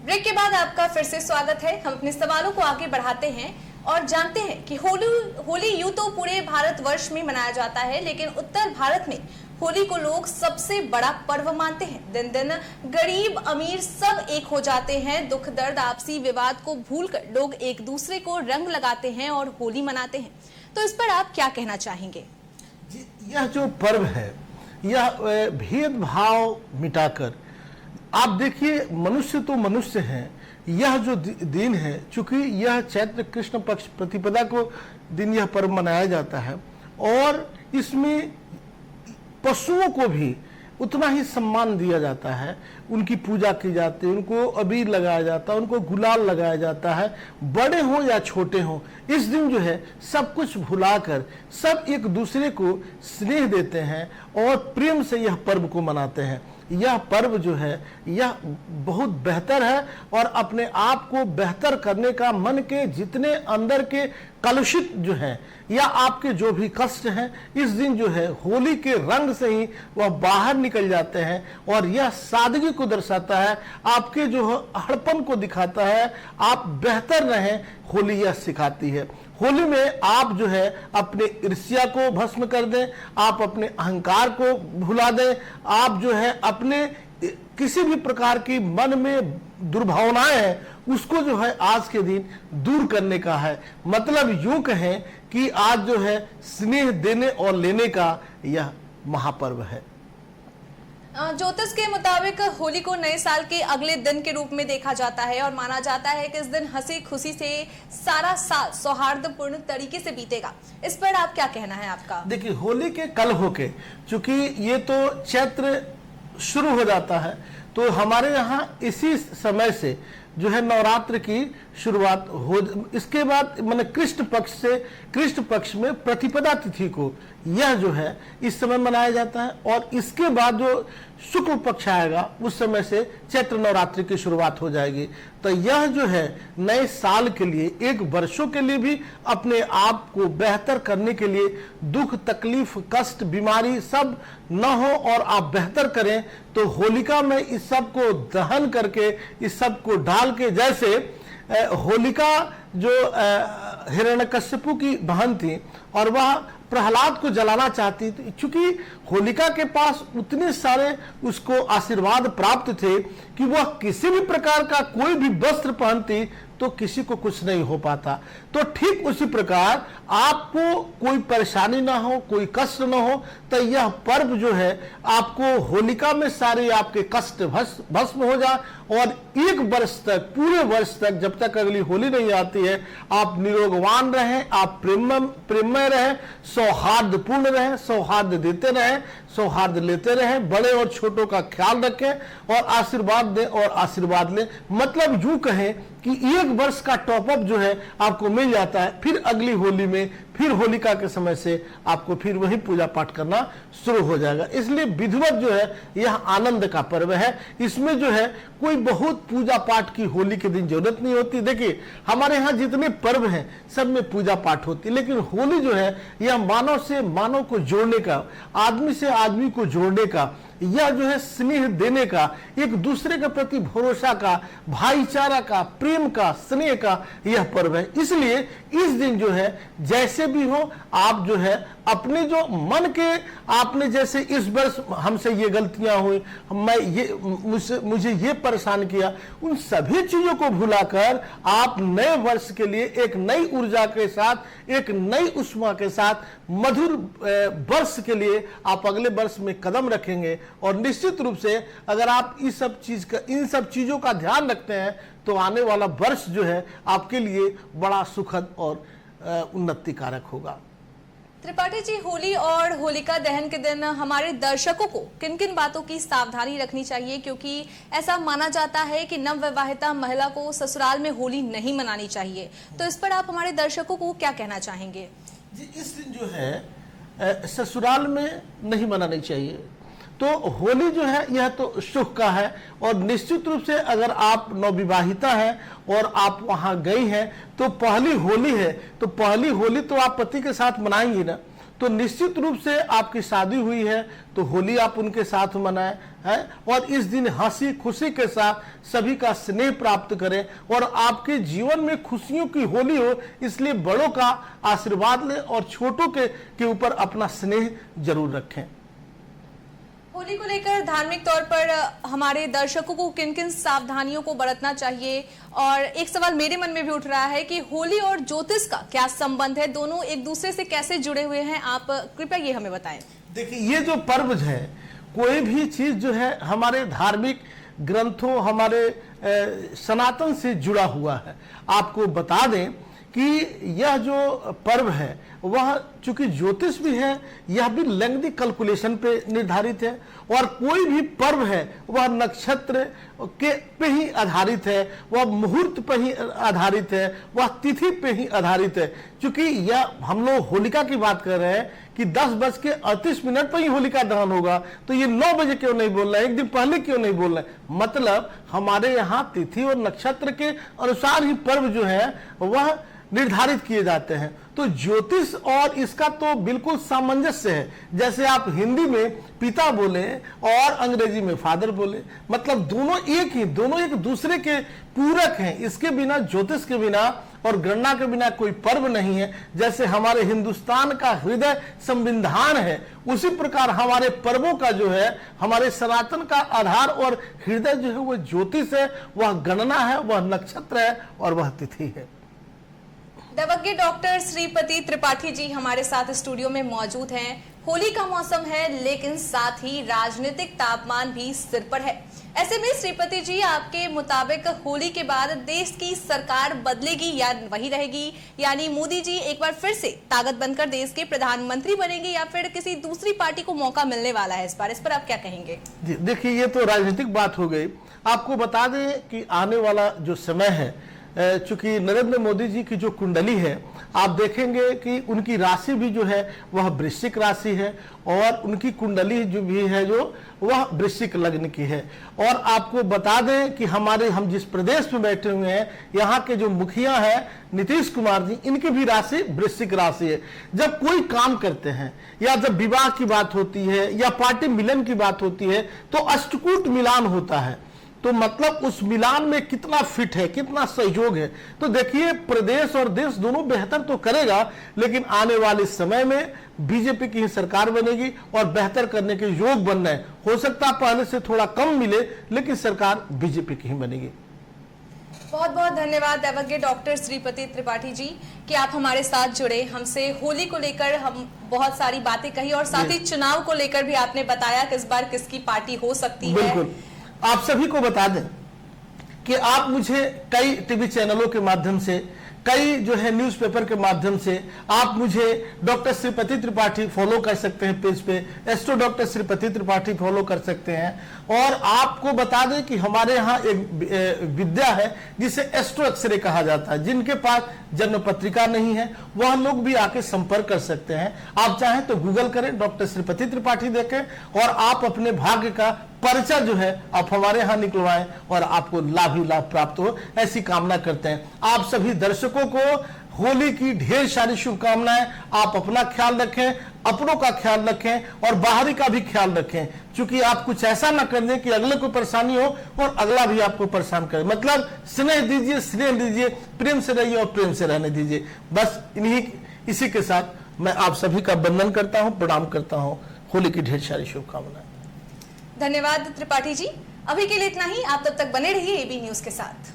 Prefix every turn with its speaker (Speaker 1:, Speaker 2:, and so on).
Speaker 1: Break के बाद आपका फिर से स्वागत है। हम अपने सवालों को आगे बढ़ाते हैं और जानते हैं कि होली यूं तो पूरे भारतवर्ष में मनाया जाता है, लेकिन उत्तर भारत में होली को लोग सबसे बड़ा पर्व मानते हैं। दिन दिन गरीब अमीर सब एक हो जाते हैं। दुख दर्द आपसी विवाद को भूलकर लोग एक दूसरे को रंग लगाते हैं और होली मनाते हैं। तो इस पर आप क्या कहना चाहेंगे?
Speaker 2: यह जो पर्व है, यह भेदभाव मिटाकर, आप देखिए मनुष्य तो मनुष्य हैं। यह जो दिन है, चूंकि यह चैत्र कृष्ण पक्ष प्रतिपदा को दिन यह पर्व मनाया जाता है और इसमें पशुओं को भी उतना ही सम्मान दिया जाता है। उनकी पूजा की जाती है, उनको अबीर लगाया जाता है, उनको गुलाल लगाया जाता है। बड़े हों या छोटे हों, इस दिन जो है सब कुछ भुलाकर सब एक दूसरे को स्नेह देते हैं और प्रेम से यह पर्व को मनाते हैं। यह पर्व जो है यह बहुत बेहतर है और अपने आप को बेहतर करने का, मन के जितने अंदर के कलुषित जो है या आपके जो भी कष्ट हैं, इस दिन जो है होली के रंग से ही वह बाहर निकल जाते हैं और यह सादगी को दर्शाता है, आपके जो हड़पन को दिखाता है। आप बेहतर रहें, होली यह सिखाती है। होली में आप जो है अपने ईर्ष्या को भस्म कर दें, आप अपने अहंकार को भुला दें, आप जो है अपने किसी भी प्रकार की मन में दुर्भावनाएं हैं उसको जो है आज के दिन दूर करने का है। मतलब यूं कहें कि आज जो है स्नेह देने और लेने का यह महापर्व है।
Speaker 1: ज्योतिष के मुताबिक होली को नए साल के अगले दिन के रूप में देखा जाता है और माना जाता है कि इस दिन हंसी खुशी से सारा साल सौहार्दपूर्ण तरीके से बीतेगा। इस पर आप क्या कहना है आपका?
Speaker 2: देखिए, होली के कल होके, चूंकि ये तो चैत्र शुरू हो जाता है, तो हमारे यहाँ इसी समय से जो है नवरात्र की शुरुआत हो। इसके बाद मैंने कृष्ण पक्ष में प्रतिपदा तिथि को यह जो है इस समय मनाया जाता है और इसके बाद जो शुक्ल पक्ष आएगा उस समय से चैत्र नवरात्रि की शुरुआत हो जाएगी। तो यह जो है नए साल के लिए, एक वर्षों के लिए भी अपने आप को बेहतर करने के लिए दुख तकलीफ कष्ट बीमारी सब न हो और आप बेहतर करें, तो होलिका में इस सब को दहन करके, इस सब को डाल के, जैसे होलिका जो हिरण्यकश्यपु की बहन थी और वह प्रहलाद को जलाना चाहती थी, चूंकि होलिका के पास उतने सारे उसको आशीर्वाद प्राप्त थे कि वह किसी भी प्रकार का कोई भी वस्त्र पहनती तो किसी को कुछ नहीं हो पाता। तो ठीक उसी प्रकार आपको कोई परेशानी ना हो, कोई कष्ट ना हो, तो यह पर्व जो है आपको होलिका में सारे आपके कष्ट भस्म हो जाए और एक वर्ष तक, पूरे वर्ष तक, जब तक अगली होली नहीं आती है, आप निरोगवान रहें, आप प्रेममय रहें, सौहार्दपूर्ण रहें, सौहार्द देते रहें, सौहार्द लेते रहें, बड़े और छोटों का ख्याल रखें और आशीर्वाद दें और आशीर्वाद लें। मतलब यूं कहें कि एक वर्ष का टॉपअप जो है आपको मिल जाता है, फिर अगली होली में, फिर होलिका के समय से आपको फिर वही पूजा पाठ करना शुरू हो जाएगा। इसलिए विधिवत जो है यह आनंद का पर्व है। इसमें जो है कोई बहुत पूजा पाठ की होली के दिन जरूरत नहीं होती। देखिए, हमारे यहाँ जितने पर्व हैं सब में पूजा पाठ होती है, लेकिन होली जो है यह मानव से मानव को जोड़ने का, आदमी से आदमी को जोड़ने का, यह जो है स्नेह देने का, एक दूसरे के प्रति भरोसा का, भाईचारा का, प्रेम का, स्नेह का यह पर्व है। इसलिए इस दिन जो है जैसे भी हो, आप जो है अपने जो मन के, आपने जैसे इस वर्ष हमसे ये गलतियां हुई, मुझे ये परेशान किया, उन सभी चीजों को भुलाकर आप नए वर्ष के लिए एक नई ऊर्जा के साथ, एक नई उष्मा के साथ, मधुर वर्ष के लिए आप अगले वर्ष में कदम रखेंगे। और निश्चित रूप से अगर आप इन सब चीजों का ध्यान रखते हैं तो आने वाला वर्ष जो है आपके लिए बड़ा सुखद और उन्नतिकारक होगा।
Speaker 1: त्रिपाठी जी, होली और होलिका दहन के दिन हमारे दर्शकों को किन किन बातों की सावधानी रखनी चाहिए? क्योंकि ऐसा माना जाता है कि नवविवाहिता महिला को ससुराल में होली नहीं मनानी चाहिए। तो इस पर आप हमारे दर्शकों को क्या कहना चाहेंगे?
Speaker 2: जी, इस दिन जो है ससुराल में नहीं मनानी चाहिए। तो होली जो है यह तो सुख का है और निश्चित रूप से अगर आप नवविवाहिता हैं और आप वहां गई हैं तो पहली होली है, तो पहली होली तो आप पति के साथ मनाएंगी ना, तो निश्चित रूप से आपकी शादी हुई है तो होली आप उनके साथ मनाएं है, और इस दिन हंसी खुशी के साथ सभी का स्नेह प्राप्त करें और आपके जीवन में खुशियों की होली हो, इसलिए बड़ों का आशीर्वाद लें और छोटों के ऊपर अपना स्नेह जरूर रखें।
Speaker 1: होली को लेकर धार्मिक तौर पर हमारे दर्शकों को किन किन सावधानियों को बरतना चाहिए? और एक सवाल मेरे मन में भी उठ रहा है कि होली और ज्योतिष का क्या संबंध है, दोनों एक दूसरे से कैसे जुड़े हुए हैं, आप कृपया ये हमें बताएं।
Speaker 2: देखिए, ये जो पर्व है, कोई भी चीज जो है हमारे धार्मिक ग्रंथों, हमारे सनातन से जुड़ा हुआ है। आपको बता दें कि यह जो पर्व है वह चूंकि ज्योतिष भी है, यह भी लैंगिक कैलकुलेशन पे निर्धारित है, और कोई भी पर्व है वह नक्षत्र के पे ही आधारित है, वह मुहूर्त पे ही आधारित है, वह तिथि पे ही आधारित है। चूंकि यह हम लोग होलिका की बात कर रहे हैं कि 10:38 पर ही होलिका दहन होगा, तो ये 9 बजे क्यों नहीं बोल रहे हैं, एक दिन पहले क्यों नहीं बोल रहे हैं? मतलब हमारे यहाँ तिथि और नक्षत्र के अनुसार ही पर्व जो है वह निर्धारित किए जाते हैं। तो ज्योतिष और इसका तो बिल्कुल सामंजस्य है। जैसे आप हिंदी में पिता बोले और अंग्रेजी में फादर बोले, मतलब दोनों एक ही, दोनों एक दूसरे के पूरक हैं। इसके बिना, ज्योतिष के बिना और गणना के बिना कोई पर्व नहीं है। जैसे हमारे हिंदुस्तान का हृदय संविधान है, उसी प्रकार हमारे पर्वों का जो है, हमारे सनातन का आधार और हृदय जो है वह ज्योतिष है, वह गणना है, वह नक्षत्र है और वह तिथि है।
Speaker 1: दैवज्ञ डॉक्टर श्रीपति त्रिपाठी जी हमारे साथ स्टूडियो में मौजूद हैं। होली का मौसम है, लेकिन साथ ही राजनीतिक तापमान भी सिर पर है। ऐसे में श्रीपति जी, आपके मुताबिक होली के बाद देश की सरकार बदलेगी या वही रहेगी? यानी मोदी जी एक बार फिर से ताकत बनकर देश के प्रधानमंत्री बनेंगे या फिर किसी दूसरी पार्टी को मौका मिलने वाला है इस बार? इस पर आप क्या कहेंगे? जी
Speaker 2: देखिए, ये तो राजनीतिक बात हो गई। आपको बता दें कि आने वाला जो समय है, चूंकि नरेंद्र मोदी जी की जो कुंडली है, आप देखेंगे कि उनकी राशि भी जो है वह वृश्चिक राशि है, और उनकी कुंडली जो भी है जो वह वृश्चिक लग्न की है। और आपको बता दें कि हम जिस प्रदेश में बैठे हुए हैं, यहाँ के जो मुखिया हैं नीतीश कुमार जी, इनकी भी राशि वृश्चिक राशि है। जब कोई काम करते हैं या जब विवाह की बात होती है या पार्टी मिलन की बात होती है, तो अष्टकूट मिलान होता है। तो मतलब उस मिलान में कितना फिट है, कितना सहयोग है। तो देखिए, प्रदेश और देश दोनों बेहतर तो करेगा, लेकिन आने वाले समय में बीजेपी की ही सरकार बनेगी और बेहतर करने के योग बन रहे हैं। हो सकता है पहले से थोड़ा कम मिले, लेकिन सरकार बीजेपी की ही बनेगी।
Speaker 1: बहुत बहुत धन्यवाद दैवज्ञ डॉक्टर श्रीपति त्रिपाठी जी कि आप हमारे साथ जुड़े, हमसे होली को लेकर हम बहुत सारी बातें कही और साथ ही चुनाव को लेकर भी आपने बताया किस बार किसकी पार्टी हो सकती है।
Speaker 2: बिल्कुल। आप सभी को बता दें कि आप मुझे कई टीवी चैनलों के माध्यम से, कई जो है न्यूज़पेपर के माध्यम से आप मुझे डॉक्टर श्रीपति त्रिपाठी फॉलो कर सकते हैं पेज पे, astro doctor Shripati Tripathi follow कर सकते हैं। और आपको बता दें कि हमारे यहाँ एक विद्या है जिसे एस्ट्रो एक्सरे कहा जाता है। जिनके पास जन्म पत्रिका नहीं है वह लोग भी आके संपर्क कर सकते हैं। आप चाहें तो गूगल करें, डॉक्टर श्रीपति त्रिपाठी देखें और आप अपने भाग्य का पर्चा जो है आप हमारे यहाँ निकलवाएं और आपको लाभ ही लाभ प्राप्त हो, ऐसी कामना करते हैं। आप सभी दर्शकों को होली की ढेर सारी शुभकामनाएं। आप अपना ख्याल रखें, अपनों का ख्याल रखें और बाहरी का भी ख्याल रखें, क्योंकि आप कुछ ऐसा ना कर दें कि अगले को परेशानी हो और अगला भी आपको परेशान करे। मतलब स्नेह दीजिए, स्नेह दीजिए, प्रेम से रहिए और प्रेम से रहने दीजिए। बस इसी के साथ मैं आप सभी का वंदन करता हूँ, प्रणाम करता हूँ। होली की ढेर सारी शुभकामनाएं।
Speaker 1: धन्यवाद त्रिपाठी जी। अभी के लिए इतना ही। आप तब तक बने रहिए एबी न्यूज के साथ।